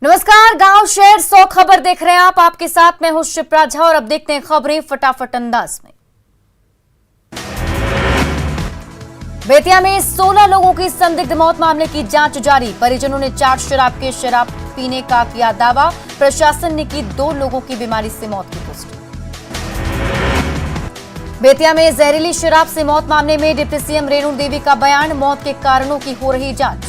नमस्कार, गांव शहर 100 खबर देख रहे हैं आप। आपके साथ मैं हूं शिप्रा झा और अब देखते हैं खबरें फटाफट अंदाज में। बेतिया में 16 लोगों की संदिग्ध मौत मामले की जांच जारी। परिजनों ने चाट शराब के शराब पीने का किया दावा। प्रशासन ने की 2 लोगों की बीमारी से मौत की पुष्टि। बेतिया में जहरीली शराब से मौत मामले में डिप्टी सीएम रेणु देवी का बयान। मौत के कारणों की हो रही जांच।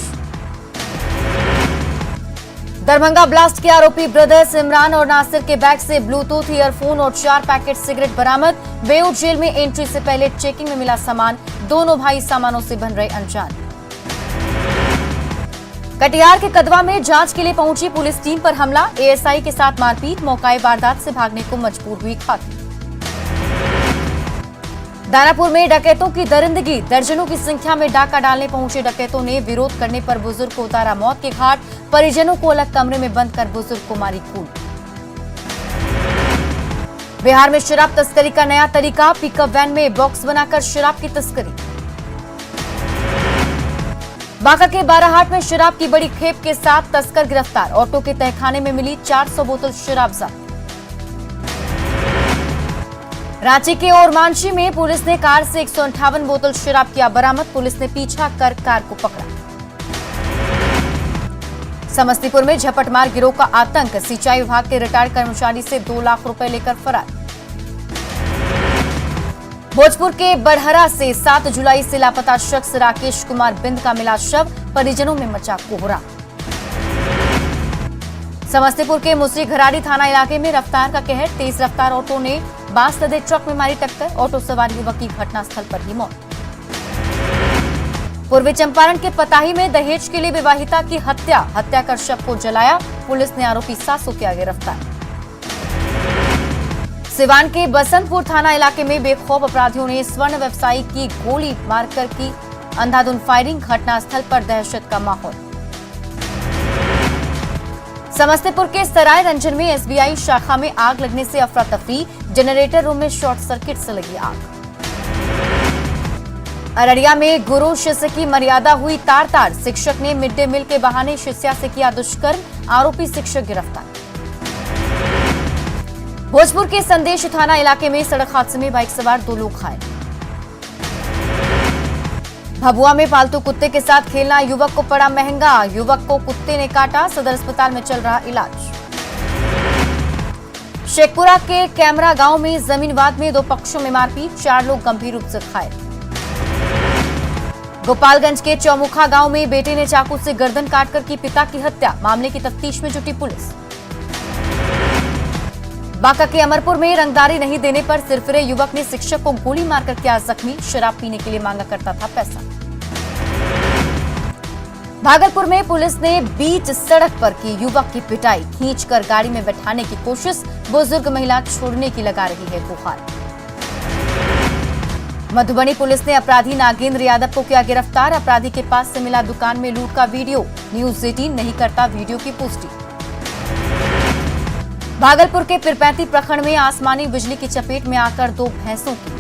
दरभंगा ब्लास्ट के आरोपी ब्रदर्स इमरान और नासिर के बैग से ब्लूटूथ ईयरफोन और 4 पैकेट सिगरेट बरामद। बेऊर जेल में एंट्री से पहले चेकिंग में मिला सामान। दोनों भाई सामानों से बन रहे अनजान। कटिहार के कदवा में जांच के लिए पहुंची पुलिस टीम पर हमला। एएसआई के साथ मारपीट। मौकाए वारदात से भागने को मजबूर हुई खाकी। दानापुर में डकैतों की दरिंदगी। दर्जनों की संख्या में डाका डालने पहुंचे डकैतों ने विरोध करने पर बुजुर्ग को उतारा मौत के घाट। परिजनों को अलग कमरे में बंद कर बुजुर्ग को मारी गोली। बिहार में शराब तस्करी का नया तरीका। पिकअप वैन में बॉक्स बनाकर शराब की तस्करी। बांका के बाराहाट में शराब की बड़ी खेप के साथ तस्कर गिरफ्तार। ऑटो के तहखाने में मिली 400 बोतल शराब जब्त। रांची के ओरमांझी में पुलिस ने कार से 158 बोतल शराब किया बरामद। पुलिस ने पीछा कर कार को पकड़ा। समस्तीपुर में झपटमार गिरोह का आतंक। सिंचाई विभाग के रिटायर्ड कर्मचारी से 2 लाख रुपए लेकर फरार। भोजपुर के बड़हरा से 7 जुलाई से लापता शख्स राकेश कुमार बिंद का मिला शव। परिजनों में मचा कोहरा। समस्तीपुर के मुसरी घराड़ी थाना इलाके में रफ्तार का कहर। तेज रफ्तार ऑटो ने बांस लदे ट्रक में मारी टक्कर। ऑटो सवार युवक की घटनास्थल पर ही मौत। पूर्वी चंपारण के पताही में दहेज के लिए विवाहिता की हत्या कर शव को जलाया। पुलिस ने आरोपी सासू किया गिरफ्तार। सिवान के बसंतपुर थाना इलाके में बेखौफ अपराधियों ने स्वर्ण व्यवसायी की गोली मारकर की अंधाधुंध फायरिंग। घटनास्थल पर दहशत का माहौल। समस्तीपुर के सराय रंजन में एसबीआई शाखा में आग लगने से अफरा तफरी। जनरेटर रूम में शॉर्ट सर्किट से लगी आग। अररिया में गुरु शिष्य की मर्यादा हुई तार-तार। शिक्षक ने मिड डे मील के बहाने शिष्या से किया दुष्कर्म। आरोपी शिक्षक गिरफ्तार। भोजपुर के संदेश थाना इलाके में सड़क हादसे में बाइक सवार 2 लोग घायल। भभुआ में पालतू कुत्ते के साथ खेलना युवक को पड़ा महंगा। युवक को कुत्ते ने काटा। सदर अस्पताल में चल रहा इलाज। शेखपुरा के कैमरा गांव में जमीन विवाद में 2 पक्षों में मारपीट। 4 लोग गंभीर रूप से घायल। गोपालगंज के चौमुखा गांव में बेटे ने चाकू से गर्दन काटकर की पिता की हत्या। मामले की तफ्तीश में जुटी पुलिस। बांका के अमरपुर में रंगदारी नहीं देने पर सिरफिरे युवक ने शिक्षक को गोली मारकर किया जख्मी। शराब पीने के लिए मांगा करता था पैसा। भागलपुर में पुलिस ने बीच सड़क पर की युवक की पिटाई। खींचकर गाड़ी में बैठाने की कोशिश। बुजुर्ग महिला छोड़ने की लगा रही है गुहार। मधुबनी पुलिस ने अपराधी नागेंद्र यादव को किया गिरफ्तार। अपराधी के पास से मिला दुकान में लूट का वीडियो। न्यूज 18 नहीं करता वीडियो की पुष्टि। भागलपुर के पिरपैंती प्रखंड में आसमानी बिजली की चपेट में आकर 2 भैंसों की।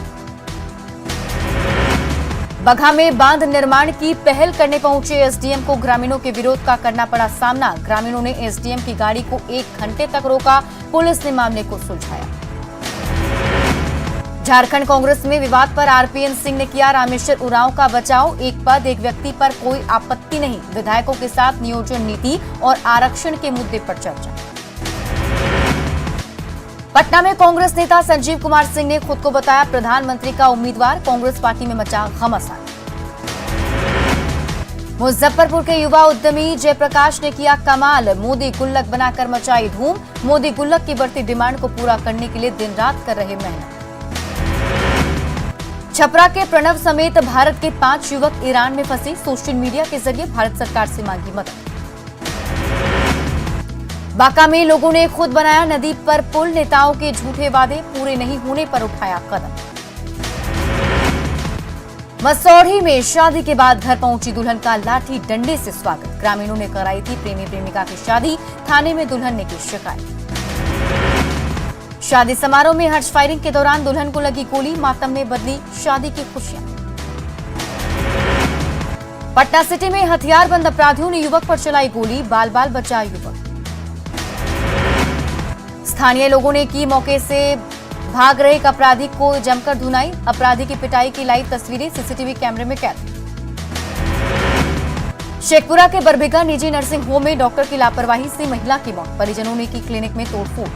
बगहा में बांध निर्माण की पहल करने पहुंचे एसडीएम को ग्रामीणों के विरोध का करना पड़ा सामना। ग्रामीणों ने एसडीएम की गाड़ी को 1 घंटे तक रोका। पुलिस ने मामले को सुलझाया। झारखंड कांग्रेस में विवाद पर आरपीएन सिंह ने किया रामेश्वर उरांव का बचाव। एक पद एक व्यक्ति पर कोई आपत्ति नहीं। विधायकों के साथ नियोजन नीति और आरक्षण के मुद्दे पर चर्चा। पटना में कांग्रेस नेता संजीव कुमार सिंह ने खुद को बताया प्रधानमंत्री का उम्मीदवार। कांग्रेस पार्टी में मचा घमासान। मुजफ्फरपुर के युवा उद्यमी जयप्रकाश ने किया कमाल। मोदी गुल्लक बनाकर मचाई धूम। मोदी गुल्लक की बढ़ती डिमांड को पूरा करने के लिए दिन रात कर रहे मेहनत। छपरा के प्रणव समेत भारत के 5 युवक ईरान में फंसे। सोशल मीडिया के जरिए भारत सरकार से मांगी मदद। बांका में लोगों ने खुद बनाया नदी पर पुल। नेताओं के झूठे वादे पूरे नहीं होने पर उठाया कदम। मसौढ़ी में शादी के बाद घर पहुंची दुल्हन का लाठी डंडे से स्वागत। ग्रामीणों ने कराई थी प्रेमी प्रेमिका की शादी। थाने में दुल्हन ने की शिकायत। शादी समारोह में हर्ष फायरिंग के दौरान दुल्हन को लगी गोली। मातम में बदली शादी की खुशियां। पटना सिटी में हथियारबंद अपराधियों ने युवक पर चलाई गोली। बाल बाल बचा युवक। स्थानीय लोगों ने की मौके से भाग रहे एक अपराधी को जमकर धुनाई। अपराधी की पिटाई की लाइव तस्वीरें सीसीटीवी कैमरे में कैद। शेखपुरा के बरबीघा निजी नर्सिंग होम में डॉक्टर की लापरवाही से महिला की मौत। परिजनों ने की क्लिनिक में तोड़फोड़।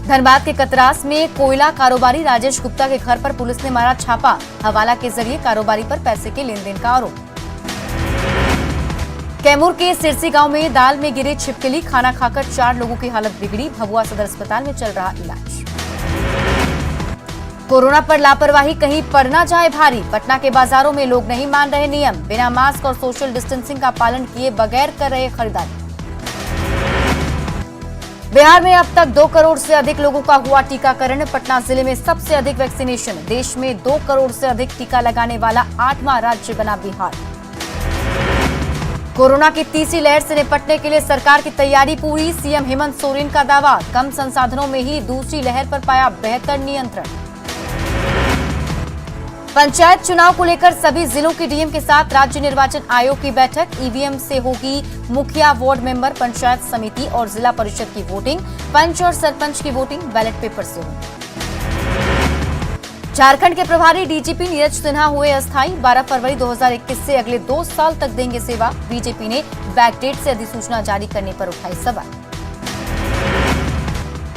धनबाद के कतरास में कोयला कारोबारी राजेश गुप्ता के घर पर पुलिस ने मारा छापा। हवाला के जरिए कारोबारी पर पैसे के लेन देन का आरोप। कैमूर के सिरसी गांव में दाल में गिरे छिपकली, खाना खाकर 4 लोगों की हालत बिगड़ी। भभुआ सदर अस्पताल में चल रहा इलाज। कोरोना पर लापरवाही कहीं पड़ न जाए भारी। पटना के बाजारों में लोग नहीं मान रहे नियम। बिना मास्क और सोशल डिस्टेंसिंग का पालन किए बगैर कर रहे खरीदारी। बिहार में अब तक 2 करोड़ से अधिक लोगों का हुआ टीकाकरण। पटना जिले में सबसे अधिक वैक्सीनेशन। देश में 2 करोड़ से अधिक टीका लगाने वाला 8वां राज्य बना बिहार। कोरोना की तीसरी लहर से निपटने के लिए सरकार की तैयारी पूरी। सीएम हेमंत सोरेन का दावा, कम संसाधनों में ही दूसरी लहर पर पाया बेहतर नियंत्रण। पंचायत चुनाव को लेकर सभी जिलों की डीएम के साथ राज्य निर्वाचन आयोग की बैठक। ईवीएम से होगी मुखिया, वार्ड मेंबर, पंचायत समिति और जिला परिषद की वोटिंग। पंच और सरपंच की वोटिंग बैलेट पेपर से होगी। झारखंड के प्रभारी डीजीपी नीरज सिन्हा हुए अस्थायी। 12 फरवरी 2021 से अगले 2 साल तक देंगे सेवा। बीजेपी ने बैकडेट से अधिसूचना जारी करने पर उठाई सवाल।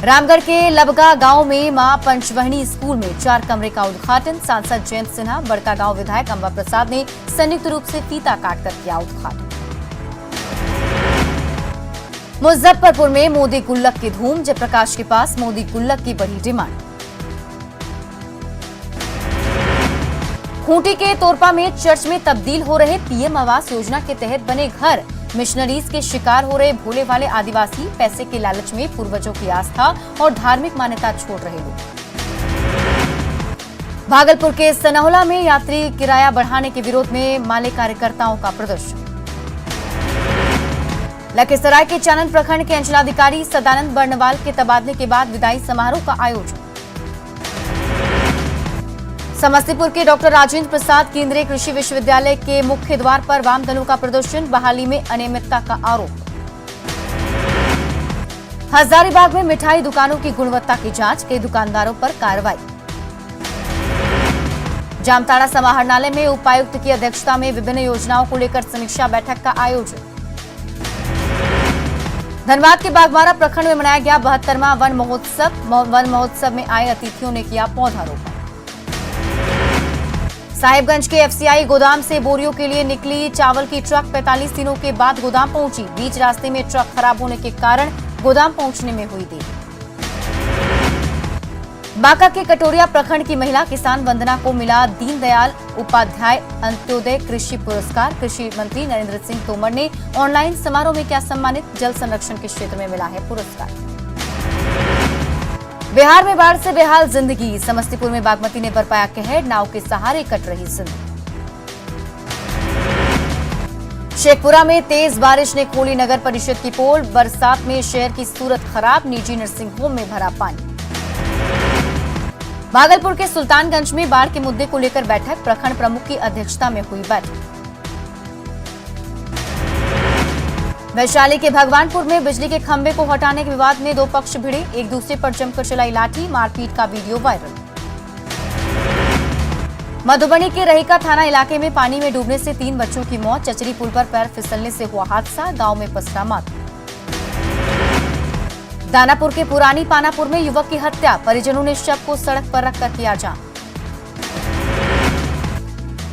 रामगढ़ के लबगा गांव में मां पंचवहनी स्कूल में 4 कमरे का उद्घाटन। सांसद जयंत सिन्हा, बड़का गांव विधायक अंबा प्रसाद ने संयुक्त रूप से फीता काटकर किया उद्घाटन। मुजफ्फरपुर में मोदी गुल्लक की धूम। जयप्रकाश के पास मोदी गुल्लक की बड़ी डिमांड। खूंटी के तोरपा में चर्च में तब्दील हो रहे पीएम आवास योजना के तहत बने घर। मिशनरीज के शिकार हो रहे भोले वाले आदिवासी। पैसे के लालच में पूर्वजों की आस्था और धार्मिक मान्यता छोड़ रहे लोग। भागलपुर के सनहौला में यात्री किराया बढ़ाने के विरोध में माले कार्यकर्ताओं का प्रदर्शन। लखीसराय के चानन प्रखंड के अंचलाधिकारी सदानंद बर्णवाल के तबादले के बाद विदाई समारोह का आयोजन। समस्तीपुर के डॉक्टर राजेंद्र प्रसाद केंद्रीय कृषि विश्वविद्यालय के मुख्य द्वार पर वाम दलों का प्रदर्शन। बहाली में अनियमितता का आरोप। हजारीबाग में मिठाई दुकानों की गुणवत्ता की जांच, कई दुकानदारों पर कार्रवाई। जामताड़ा समाहरणालय में उपायुक्त की अध्यक्षता में विभिन्न योजनाओं को लेकर समीक्षा बैठक का आयोजन। धनबाद के बागमारा प्रखंड में मनाया गया 72वां वन महोत्सव। वन महोत्सव में आए अतिथियों ने किया पौधारोपण। साहिबगंज के एफसीआई गोदाम से बोरियों के लिए निकली चावल की ट्रक 45 दिनों के बाद गोदाम पहुंची। बीच रास्ते में ट्रक खराब होने के कारण गोदाम पहुंचने में हुई देरी। बांका के कटोरिया प्रखंड की महिला किसान वंदना को मिला दीनदयाल उपाध्याय अंत्योदय कृषि पुरस्कार। कृषि मंत्री नरेंद्र सिंह तोमर ने ऑनलाइन समारोह में किया सम्मानित। जल संरक्षण के क्षेत्र में मिला है पुरस्कार। बिहार में बाढ़ से बेहाल जिंदगी। समस्तीपुर में बागमती ने बरपाया कहर, नाव के सहारे कट रही जिंदगी। शेखपुरा में तेज बारिश ने खोली नगर परिषद की पोल। बरसात में शहर की सूरत खराब। निजी नर्सिंग होम में भरा पानी। भागलपुर के सुल्तानगंज में बाढ़ के मुद्दे को लेकर बैठक। प्रखंड प्रमुख की अध्यक्षता में हुई बैठक। वैशाली के भगवानपुर में बिजली के खंभे को हटाने के विवाद में 2 पक्ष भिड़े। एक दूसरे पर जमकर चलाई लाठी। मारपीट का वीडियो वायरल। मधुबनी के रहीका थाना इलाके में पानी में डूबने से 3 बच्चों की मौत। चचरी पुल पर पैर फिसलने से हुआ हादसा। गांव में पसरा मातम। दानापुर के पुरानी पानापुर में युवक की हत्या। परिजनों ने शव को सड़क पर रखकर किया जाम।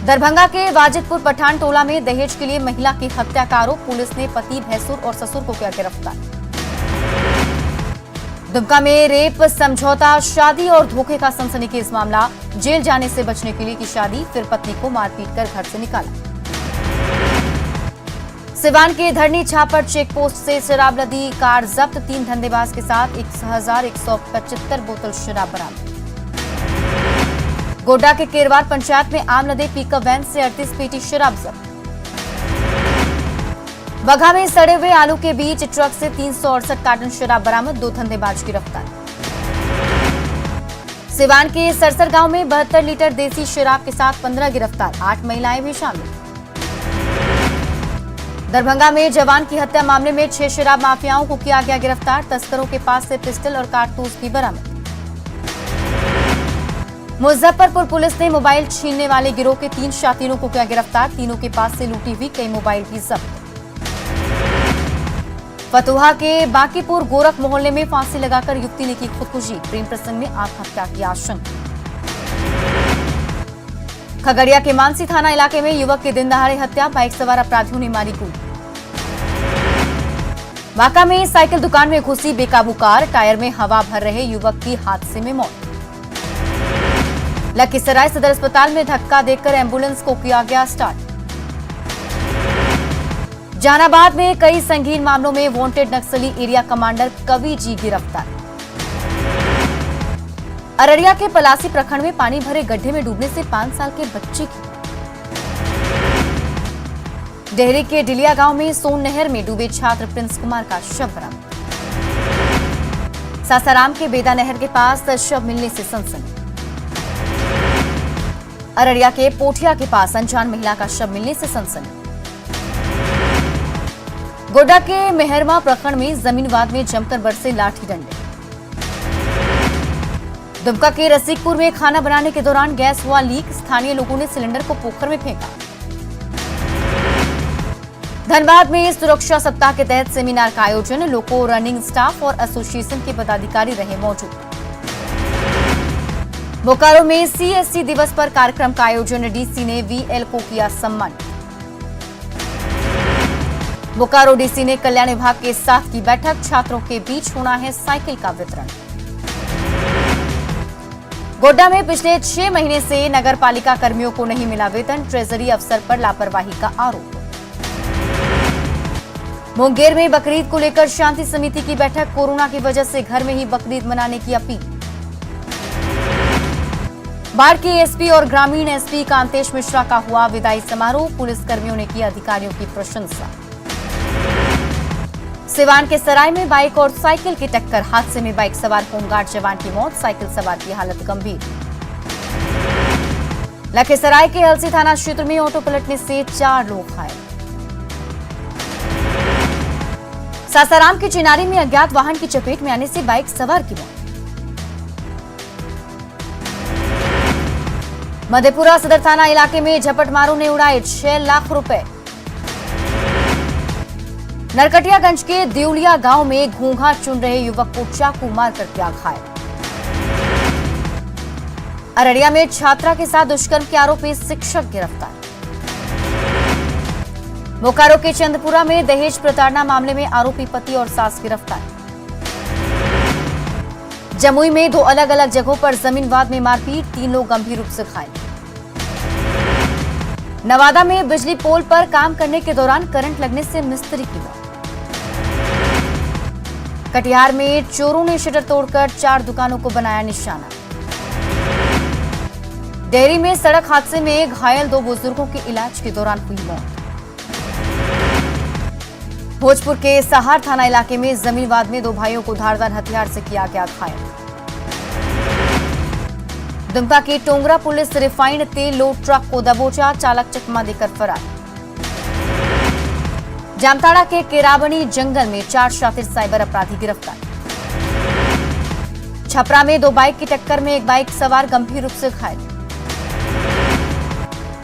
दरभंगा के वाजिदपुर पठान टोला में दहेज के लिए महिला की हत्या का आरोप। पुलिस ने पति, भैंसुर और ससुर को किया गिरफ्तार। दुमका में रेप, समझौता, शादी और धोखे का सनसनीखेज मामला। जेल जाने से बचने के लिए की शादी, फिर पत्नी को मारपीट कर घर से निकाला। सिवान के धरनी छापर चेक पोस्ट से शराब लदी कार जब्त। 3 धंधेबाज के साथ 1175 बोतल शराब बरामद। गोड्डा के केरवार पंचायत में आम लदे पिकअप वैन से 38 पेटी शराब जब्त। बगहा में सड़े हुए आलू के बीच ट्रक से 368 कार्टन शराब बरामद। 2 धंधेबाज गिरफ्तार। सिवान के सरसर गांव में 72 लीटर देसी शराब के साथ 15 गिरफ्तार। 8 महिलाएं भी शामिल। दरभंगा में जवान की हत्या मामले में 6 शराब माफियाओं को किया गया गिरफ्तार। तस्करों के पास से पिस्टल और कारतूस भी बरामद। मुजफ्फरपुर पुलिस ने मोबाइल छीनने वाले गिरोह के 3 शातिरों को किया गिरफ्तार। तीनों के पास से लूटी हुई कई मोबाइल भी जब्त। फतुहा के बांकीपुर गोरख मोहल्ले में फांसी लगाकर युवती ने की खुदकुशी। प्रेम प्रसंग में आत्महत्या की आशंका। खगड़िया के मानसी थाना इलाके में युवक की दिन दहाड़े हत्या। बाइक सवार अपराधियों ने मारी गोली। बांका में साइकिल दुकान में घुसी बेकाबू कार। टायर में हवा भर रहे युवक की हादसे में मौत। लखीसराय सदर अस्पताल में धक्का देकर एम्बुलेंस को किया गया स्टार्ट। जहानाबाद में कई संगीन मामलों में वांटेड नक्सली एरिया कमांडर कवि जी गिरफ्तार। अररिया के पलासी प्रखंड में पानी भरे गड्ढे में डूबने से 5 साल के बच्चे की। डेहरी के डिलिया गांव में सोन नहर में डूबे छात्र प्रिंस कुमार का शव बरामद। सासाराम के बेदा नहर के पास शव मिलने से सनसनी। अररिया के पोठिया के पास अनजान महिला का शव मिलने से सनसनी। गोड्डा के मेहरमा प्रखंड में जमीन विवाद में जमकर बरसे लाठी डंडे। दुमका के रसिकपुर में खाना बनाने के दौरान गैस हुआ लीक। स्थानीय लोगों ने सिलेंडर को पोखर में फेंका। धनबाद में सुरक्षा सप्ताह के तहत सेमिनार का आयोजन। लोको रनिंग स्टाफ और एसोसिएशन के पदाधिकारी रहे मौजूद। बोकारो में सीएससी दिवस पर कार्यक्रम का आयोजन। डीसी ने वीएल को किया सम्मान। बोकारो डीसी ने कल्याण विभाग के साथ की बैठक। छात्रों के बीच होना है साइकिल का वितरण। गोड्डा में पिछले 6 महीने से नगर पालिका कर्मियों को नहीं मिला वेतन। ट्रेजरी अफसर पर लापरवाही का आरोप। मुंगेर में बकरीद को लेकर शांति समिति की बैठक। कोरोना की वजह से घर में ही बकरीद मनाने की अपील। बाढ़ के एसपी और ग्रामीण एसपी कांतेश मिश्रा का हुआ विदाई समारोह। पुलिसकर्मियों ने की अधिकारियों की प्रशंसा। सिवान के सराय में बाइक और साइकिल की टक्कर। हादसे में बाइक सवार होमगार्ड जवान की मौत। साइकिल सवार की हालत गंभीर। लखीसराय के हलसी थाना क्षेत्र में ऑटो पलटने से 4 लोग घायल। सासाराम के चिनारी में अज्ञात वाहन की चपेट में आने से बाइक सवार की मौत। मधेपुरा सदर थाना इलाके में झपटमारों ने उड़ाए 6 लाख रुपए। नरकटियागंज के देउलिया गांव में घोंघा चुन रहे युवक को चाकू मारकर किया घायल। अररिया में छात्रा के साथ दुष्कर्म के आरोप में शिक्षक गिरफ्तार। बोकारो के चंदपुरा में दहेज प्रताड़ना मामले में आरोपी पति और सास गिरफ्तार। जमुई में 2 अलग अलग जगहों पर जमीन विवाद में मारपीट। 3 लोग गंभीर रूप से घायल। नवादा में बिजली पोल पर काम करने के दौरान करंट लगने से मिस्त्री की मौत। कटिहार में चोरों ने शटर तोड़कर 4 दुकानों को बनाया निशाना। डेहरी में सड़क हादसे में घायल 2 बुजुर्गों की इलाज के दौरान हुई मौत। भोजपुर के सहार थाना इलाके में जमीन विवाद में 2 भाइयों को धारदार हथियार से किया गया घायल। दुमका की टोंगरा पुलिस रिफाइंड तेल लोड ट्रक को दबोचा। चालक चकमा देकर फरार। जामताड़ा के केरावनी जंगल में 4 शातिर साइबर अपराधी गिरफ्तार। छपरा में 2 बाइक की टक्कर में एक बाइक सवार गंभीर रूप से घायल।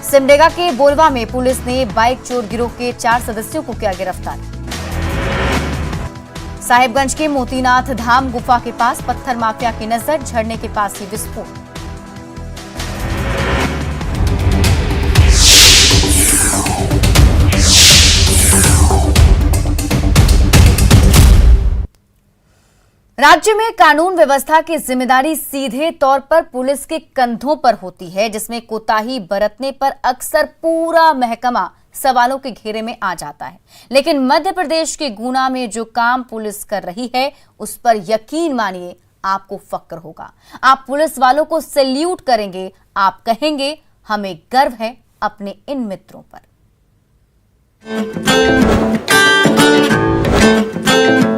सिमडेगा के बोलवा में पुलिस ने बाइक चोर गिरोह के 4 सदस्यों को किया गिरफ्तार। साहिबगंज के मोतीनाथ धाम गुफा के पास पत्थर माफिया की नजर। झरने के पास ही विस्फोट। राज्य में कानून व्यवस्था की जिम्मेदारी सीधे तौर पर पुलिस के कंधों पर होती है, जिसमें कोताही बरतने पर अक्सर पूरा महकमा सवालों के घेरे में आ जाता है। लेकिन मध्य प्रदेश के गुना में जो काम पुलिस कर रही है उस पर यकीन मानिए आपको फक्र होगा। आप पुलिस वालों को सैल्यूट करेंगे। आप कहेंगे हमें गर्व है अपने इन मित्रों पर।